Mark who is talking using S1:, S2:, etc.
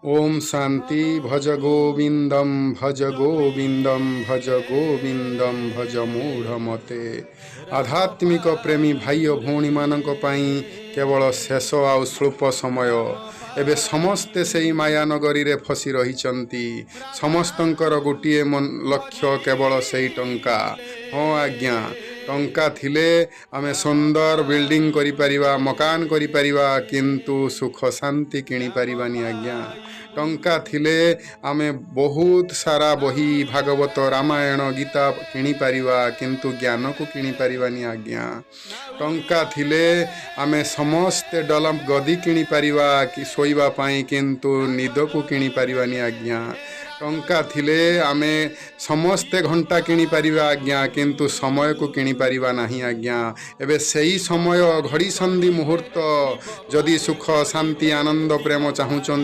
S1: ओम शांति। भज गोविंदम भज गोविंदम भज गोविंदम भज मूढ़मते। आध्यात्मिक प्रेमी भाई और भौणी मानक पई केवल शेष आउ स्वल्प समय एबे समस्ते सेई माया नगरी रे फसी रहिचंती। समस्तंकर गोटिए लक्ष्य केवल सेई टंका। हाँ आज्ञा, टंका थिले आमे सुंदर बिल्डिंग करि परिबा, मकान करि परिबा, किंतु सुख शांति किनि परिबानी आज्ञा। टंका थिले आमे बहुत सारा बही भागवत रामायण गीता किनि परिबा, किंतु ज्ञान को किनि परिबानी आज्ञा। टंका थिले आमे समस्ते डलम गदी किनि परिबा कि सोइबा पाई, किंतु निद को किनि परिबानी आज्ञा। टंका थिले आमे समस्ते घंटा किनि परिबा आज्ञा, किंतु समय को किनि परिबा नहीं आज्ञा। एबे सेई समय घड़ी संधि मुहूर्त जदि सुख शांति आनंद प्रेम चाहूचंती